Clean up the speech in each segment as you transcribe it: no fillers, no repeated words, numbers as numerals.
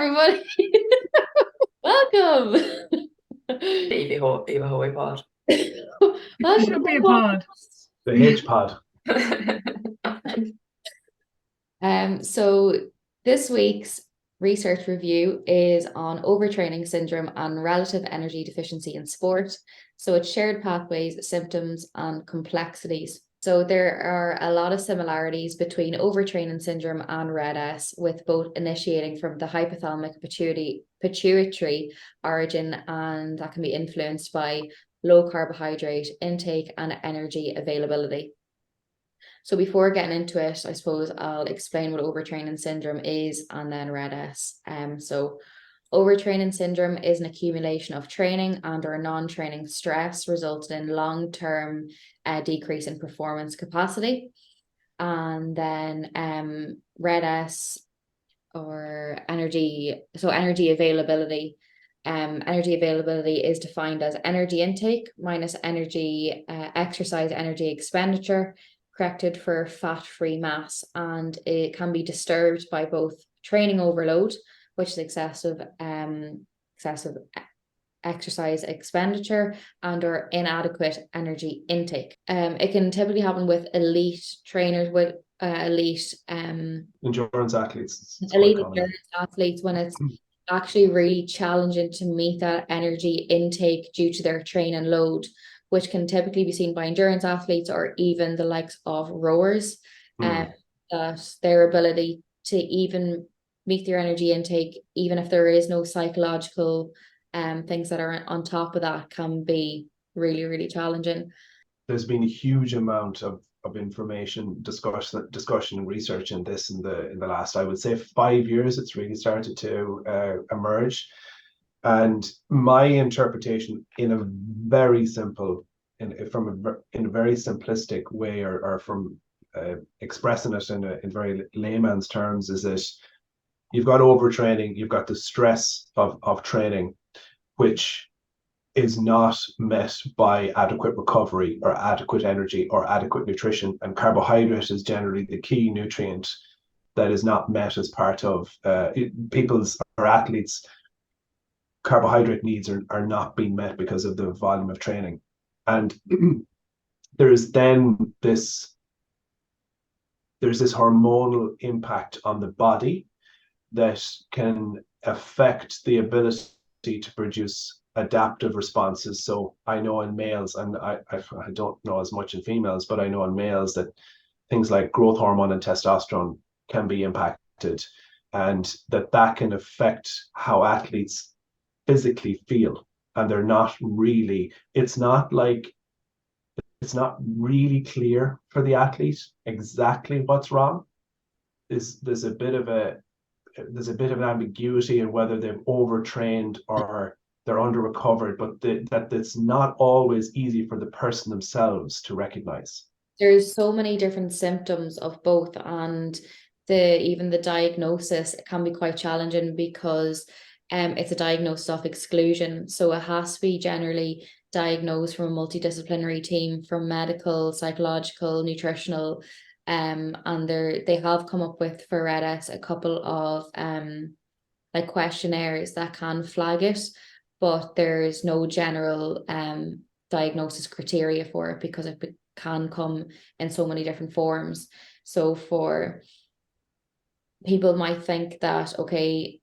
everybody. Welcome. Eva Hoy Pod. Welcome Should to be a the pod. The H pod. So this week's research review is on overtraining syndrome and relative energy deficiency in sport. So it's shared pathways, symptoms, and complexities. So there are a lot of similarities between overtraining syndrome and RED-S, with both initiating from the hypothalamic pituitary origin, and that can be influenced by low carbohydrate intake and energy availability. So before getting into it, I suppose I'll explain what overtraining syndrome is and then RED-S. So overtraining syndrome is an accumulation of training and or non-training stress resulting in long-term decrease in performance capacity. And then RED-S or energy availability. Energy availability is defined as energy intake minus energy exercise energy expenditure corrected for fat-free mass, and it can be disturbed by both training overload, which is excessive exercise expenditure, and or inadequate energy intake. It can typically happen with elite trainers, with elite endurance athletes. It's elite quite common. endurance athletes, when it's actually really challenging to meet that energy intake due to their training load, which can typically be seen by endurance athletes or even the likes of rowers, that their ability to even meet their energy intake, even if there is no psychological things that are on top of that, can be really, really challenging. There's been a huge amount of information, discussion and research in this in the last, I would say, 5 years. It's really started to emerge. And my interpretation, in a very simple, in a very simplistic way, or from expressing it in very layman's terms, is that you've got overtraining, you've got the stress of training, which is not met by adequate recovery or adequate energy or adequate nutrition. And carbohydrate is generally the key nutrient that is not met as part of people's or athletes' carbohydrate needs are not being met because of the volume of training. And there's this hormonal impact on the body that can affect the ability to produce adaptive responses. So I know in males, and I don't know as much in females, but I know in males that things like growth hormone and testosterone can be impacted, and that can affect how athletes physically feel. And it's not really clear for the athlete exactly what's wrong. There's a bit of an ambiguity in whether they've overtrained or they're under recovered, but that it's not always easy for the person themselves to recognize. There's so many different symptoms of both, and even the diagnosis can be quite challenging because it's a diagnosis of exclusion. So it has to be generally diagnosed from a multidisciplinary team, from medical, psychological, nutritional, and they have come up with, for RED-S, a couple of like questionnaires that can flag it, but there's no general diagnosis criteria for it because it can come in so many different forms. So for people might think that, okay,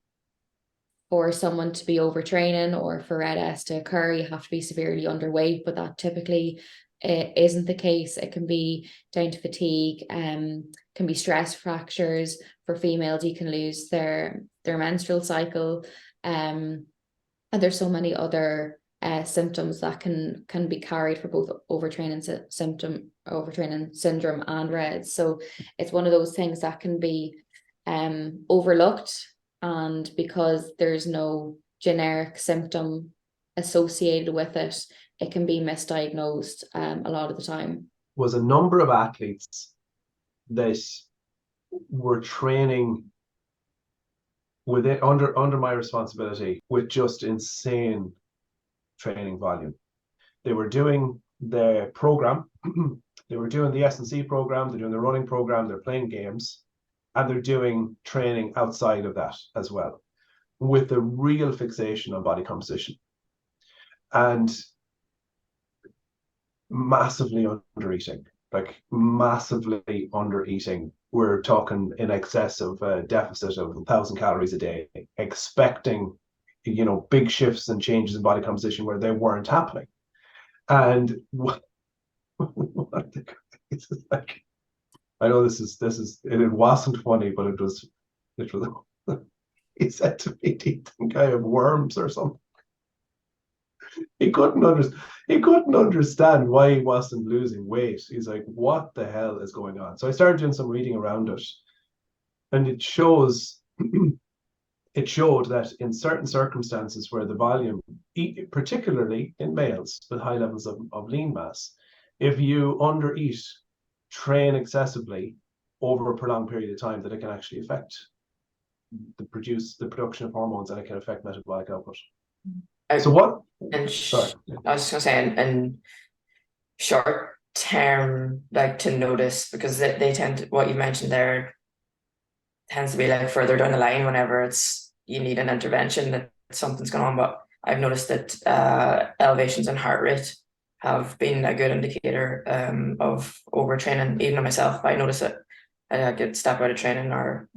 for someone to be overtraining or for RED-S to occur, you have to be severely underweight, but that typically isn't the case. It can be down to fatigue, can be stress fractures. For females, you can lose their menstrual cycle, and there's so many other symptoms that can be carried for both overtraining syndrome and RED. So it's one of those things that can be overlooked, and because there's no generic symptom associated with it, it can be misdiagnosed a lot of the time. Was a number of athletes that were training with it under my responsibility with just insane training volume. They were doing the program, they were doing the S&C program, they're doing the running program, they're playing games, and they're doing training outside of that as well. with a real fixation on body composition and massively under eating, like massively under eating. We're talking in excess of a deficit of 1,000 calories a day, expecting, big shifts and changes in body composition where they weren't happening. And what it's like, I know it wasn't funny, but it was. He said to me, "Do you think I have worms or something?" He couldn't understand. He couldn't understand why he wasn't losing weight. He's like, "What the hell is going on?" So I started doing some reading around it, and it shows. It showed that in certain circumstances where the volume, particularly in males with high levels of lean mass, if you undereat, train excessively over a prolonged period of time, that it can actually affect the production of hormones, and it can affect metabolic output. So what? Sorry. I was just gonna say, in short term, like to notice, because they tend to, what you mentioned there tends to be like further down the line whenever you need an intervention, that something's going on. But I've noticed that elevations in heart rate have been a good indicator of overtraining. Even in myself, I notice it. I get step out of training or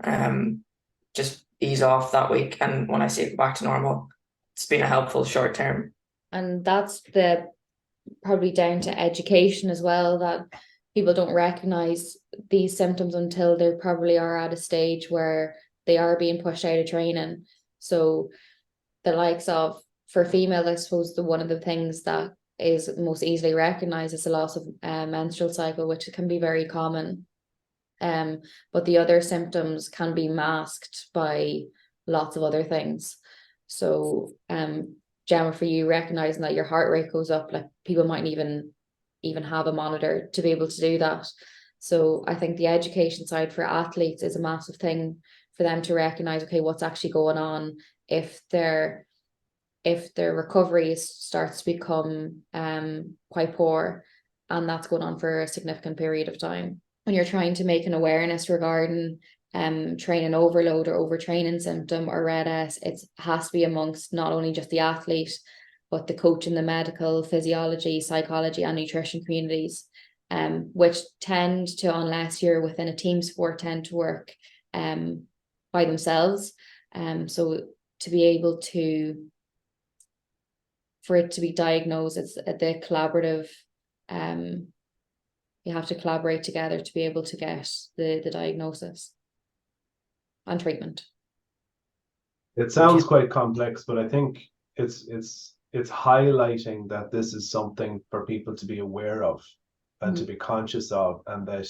just ease off that week, and when I see it go back to normal, it's been a helpful short term. And that's probably down to education as well, that people don't recognize these symptoms until they probably are at a stage where they are being pushed out of training. So the likes of, for females, I suppose one of the things that is most easily recognized is the loss of menstrual cycle, which can be very common. But the other symptoms can be masked by lots of other things. So Gemma, for you, recognizing that your heart rate goes up, like people mightn't even have a monitor to be able to do that. So I think the education side for athletes is a massive thing for them to recognize, okay, what's actually going on if their recovery starts to become quite poor, and that's going on for a significant period of time. When you're trying to make an awareness regarding training overload or overtraining symptom or RED-S, it has to be amongst not only just the athlete, but the coach in the medical, physiology, psychology, and nutrition communities, which tend to, unless you're within a team sport, tend to work by themselves. So to be able for it to be diagnosed, it's the collaborative, you have to collaborate together to be able to get the diagnosis and treatment. It sounds quite complex, but I think it's highlighting that this is something for people to be aware of and to be conscious of, and that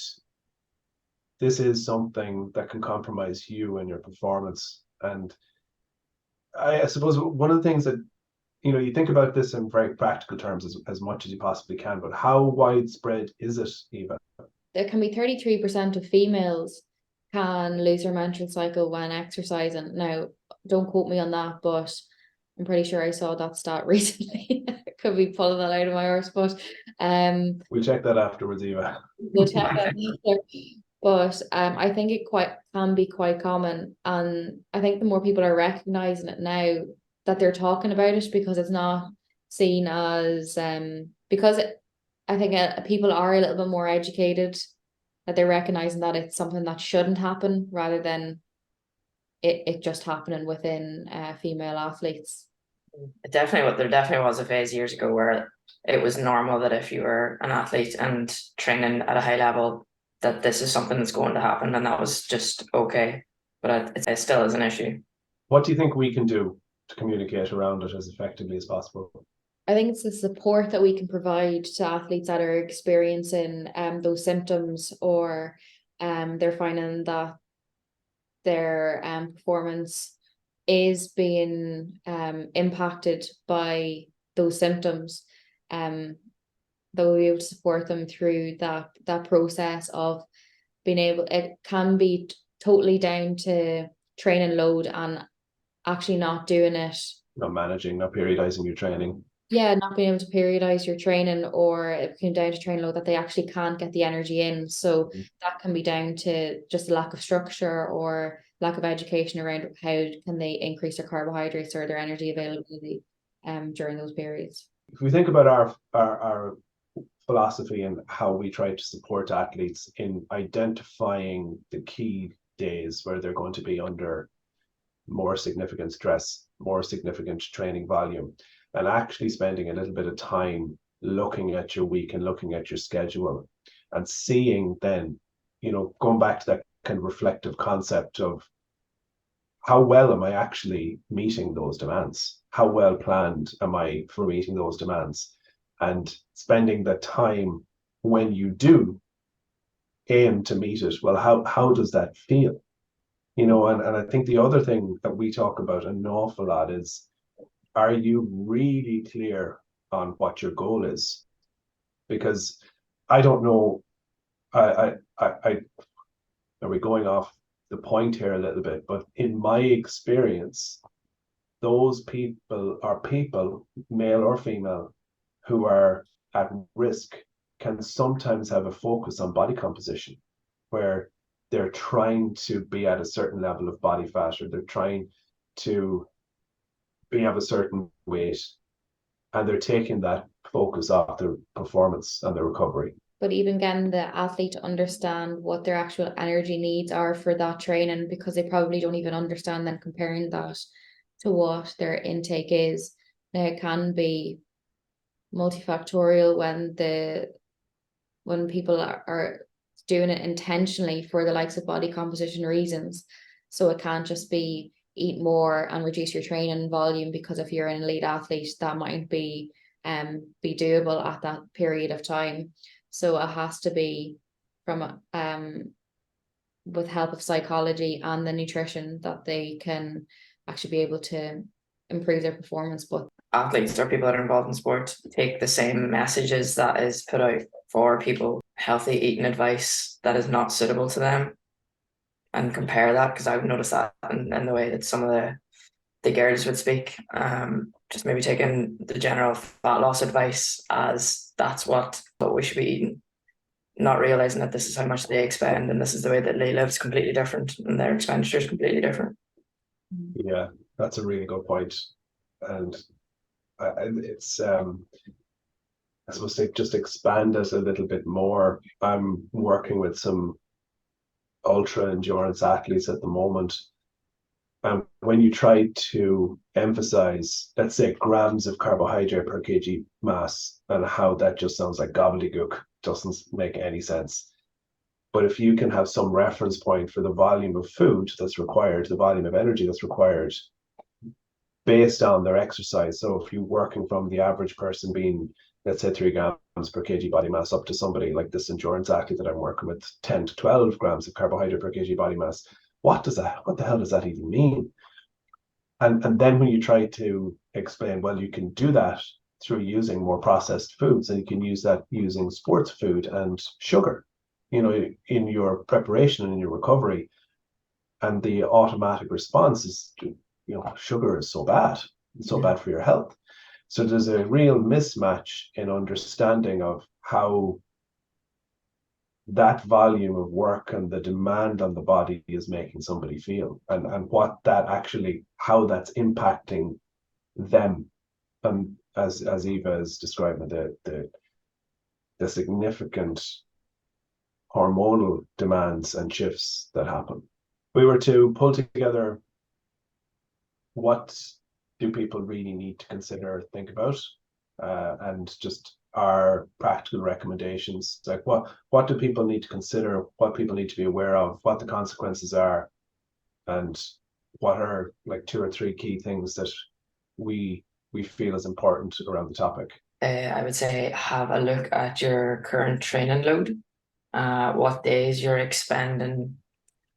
this is something that can compromise you and your performance. And I suppose one of the things that, you think about this in very practical terms as much as you possibly can, but how widespread is it, Eva? There can be 33% of females can lose their menstrual cycle when exercising. Now, don't quote me on that, but I'm pretty sure I saw that stat recently. Could be pulling that out of my arse, but we'll check that afterwards, Eva. We'll check that after. But I think it can be quite common, and I think the more people are recognizing it now, that they're talking about it, because it's not seen as because I think people are a little bit more educated, that they're recognizing that it's something that shouldn't happen, rather than it just happening within female athletes. There definitely was a phase years ago where it was normal that if you were an athlete and training at a high level, that this is something that's going to happen, and that was just okay. But it still is an issue. What do you think we can do to communicate around it as effectively as possible? I think it's the support that we can provide to athletes that are experiencing those symptoms, or they're finding that their performance is being impacted by those symptoms. That we'll be able to support them through that process of being able. It can be totally down to training load and actually not doing it. Not managing, not periodizing your training. Yeah, not being able to periodize your training, or it came down to training load that they actually can't get the energy in. So that can be down to just a lack of structure, or lack of education around how can they increase their carbohydrates or their energy availability during those periods. If we think about our philosophy and how we try to support athletes in identifying the key days where they're going to be under more significant stress, more significant training volume, and actually spending a little bit of time looking at your week and looking at your schedule and seeing then, going back to that kind of reflective concept of how well am I actually meeting those demands? How well planned am I for meeting those demands? And spending the time when you do aim to meet it, well, how does that feel? And I think the other thing that we talk about an awful lot is, are you really clear on what your goal is? Because I don't know, are we going off the point here a little bit, but in my experience, those people are people, male or female, who are at risk can sometimes have a focus on body composition, where they're trying to be at a certain level of body fat, or they're trying to be of a certain weight, and they're taking that focus off their performance and their recovery. But even getting the athlete to understand what their actual energy needs are for that training, because they probably don't even understand, then comparing that to what their intake is. Now, it can be multifactorial when people are doing it intentionally for the likes of body composition reasons. So it can't just be eat more and reduce your training volume, because if you're an elite athlete, that might be doable at that period of time. So it has to be from with help of psychology and the nutrition that they can actually be able to improve their performance. But athletes or people that are involved in sport take the same messages that is put out for people, healthy eating advice that is not suitable to them, and compare that, because I've noticed that in the way that some of the girls would speak, just maybe taking the general fat loss advice as that's what we should be eating, not realizing that this is how much they expend and this is the way that they live is completely different and their expenditure is completely different. Yeah, that's a really good point. And it's I suppose to just expand it a little bit more, I'm working with some ultra endurance athletes at the moment. And when you try to emphasize, let's say, grams of carbohydrate per kg mass, and how that just sounds like gobbledygook, doesn't make any sense. But if you can have some reference point for the volume of food that's required, the volume of energy that's required based on their exercise. So if you're working from the average person being, let's say, 3 grams per kg body mass, up to somebody like this endurance athlete that I'm working with, 10 to 12 grams of carbohydrate per kg body mass, what the hell does that even mean? And then when you try to explain, well, you can do that through using more processed foods, and you can use that using sports food and sugar, in your preparation and in your recovery. And the automatic response is, sugar is so bad. It's so bad for your health. So there's a real mismatch in understanding of how that volume of work and the demand on the body is making somebody feel, and what that actually, how that's impacting them. And as Eva is describing, the significant hormonal demands and shifts that happen. We were to pull together, what do people really need to consider, think about, and just our practical recommendations, like what do people need to consider, what people need to be aware of, what the consequences are, and what are like 2 or 3 key things that we feel is important around the topic. I would say have a look at your current training load, what days you're expending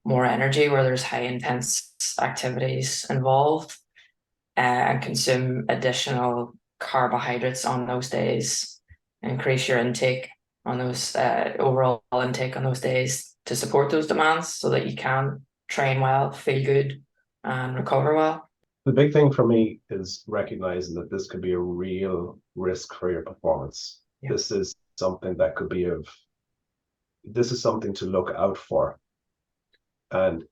more energy, where there's high intense activities involved, and consume additional carbohydrates on those days. Increase your intake on those, overall intake on those days, to support those demands so that you can train well, feel good, and recover well. The big thing for me is recognizing that this could be a real risk for your performance. Yeah. This is something that could be this is something to look out for. And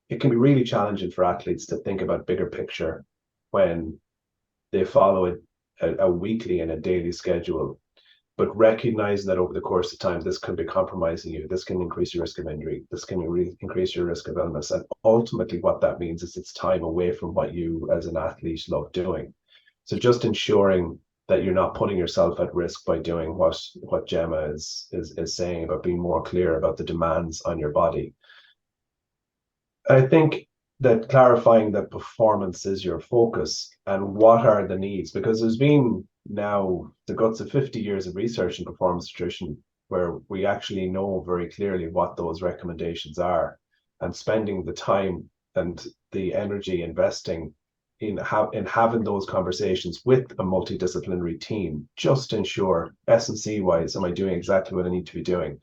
it can be really challenging for athletes to think about bigger picture when they follow a weekly and a daily schedule, but recognizing that over the course of time, this can be compromising you. This can increase your risk of injury. This can increase your risk of illness. And ultimately what that means is it's time away from what you as an athlete love doing. So just ensuring that you're not putting yourself at risk by doing what Gemma is saying about being more clear about the demands on your body. I think that clarifying that performance is your focus and what are the needs, because there's been now the guts of 50 years of research in performance nutrition where we actually know very clearly what those recommendations are, and spending the time and the energy investing in having those conversations with a multidisciplinary team just to ensure S&C wise, am I doing exactly what I need to be doing?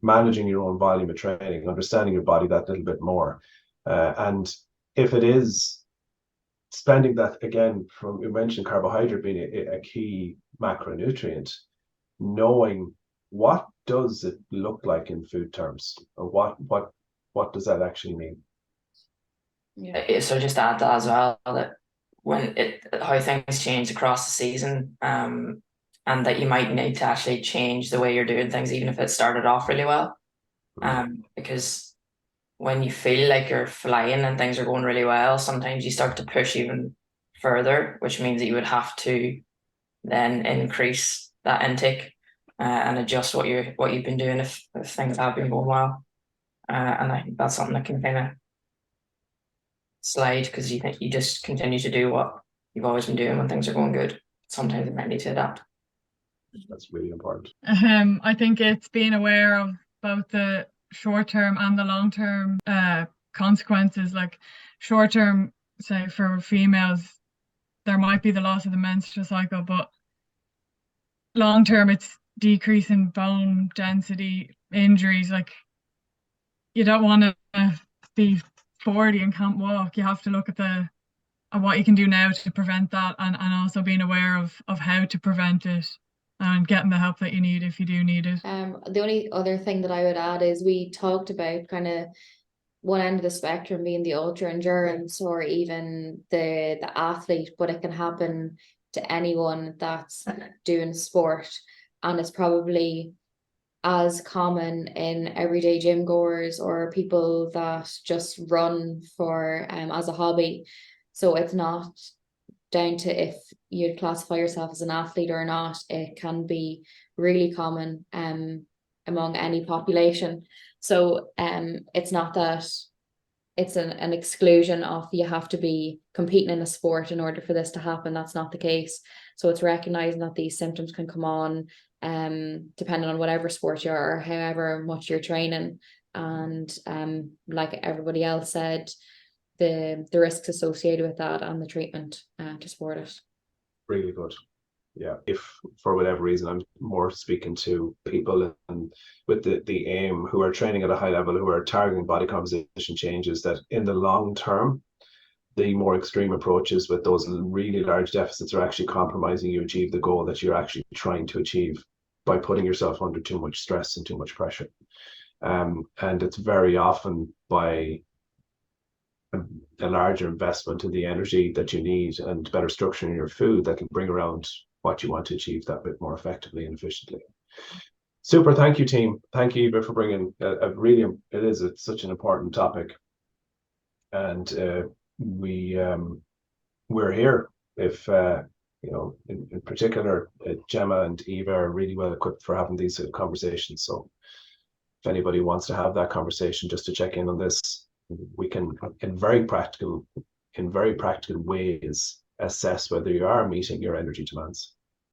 Managing your own volume of training, understanding your body that little bit more. And if it is spending that, again, from you mentioned carbohydrate being a key macronutrient, knowing what does it look like in food terms, or what does that actually mean? Yeah. So just add that as well, that how things change across the season, and that you might need to actually change the way you're doing things, even if it started off really well. Because when you feel like you're flying and things are going really well, sometimes you start to push even further, which means that you would have to then increase that intake and adjust what you've been doing if things have been going well. And I think that's something that can kind of slide, because you think you just continue to do what you've always been doing when things are going good. Sometimes you might need to adapt. That's really important. I think it's being aware of both the short-term and the long-term consequences. Like short-term, say for females, there might be the loss of the menstrual cycle, but long-term it's decreasing bone density, injuries. Like you don't want to be 40 and can't walk. You have to look at what you can do now to prevent that, and also being aware of how to prevent it and getting the help that you need if you do need it. The only other thing that I would add is we talked about kind of one end of the spectrum being the ultra endurance or even the athlete, but it can happen to anyone that's doing sport, and it's probably as common in everyday gym goers or people that just run for as a hobby. So it's not down to if you'd classify yourself as an athlete or not. It can be really common among any population. So it's not that it's an exclusion of you have to be competing in a sport in order for this to happen. That's not the case. So it's recognizing that these symptoms can come on depending on whatever sport you are or however much you're training. And like everybody else said, the risks associated with that and the treatment to support it. Really good. Yeah, if for whatever reason I'm more speaking to people and with the aim who are training at a high level, who are targeting body composition changes, that in the long term, the more extreme approaches with those really large deficits are actually compromising you achieve the goal that you're actually trying to achieve by putting yourself under too much stress and too much pressure. And it's very often by a larger investment in the energy that you need and better structure in your food that can bring around what you want to achieve that bit more effectively and efficiently. Super. Thank you, team. Thank you, Eva, for bringing it's such an important topic. And we're here if, in particular, Gemma and Eva are really well equipped for having these conversations. So if anybody wants to have that conversation just to check in on this, we can, in very practical ways, assess whether you are meeting your energy demands.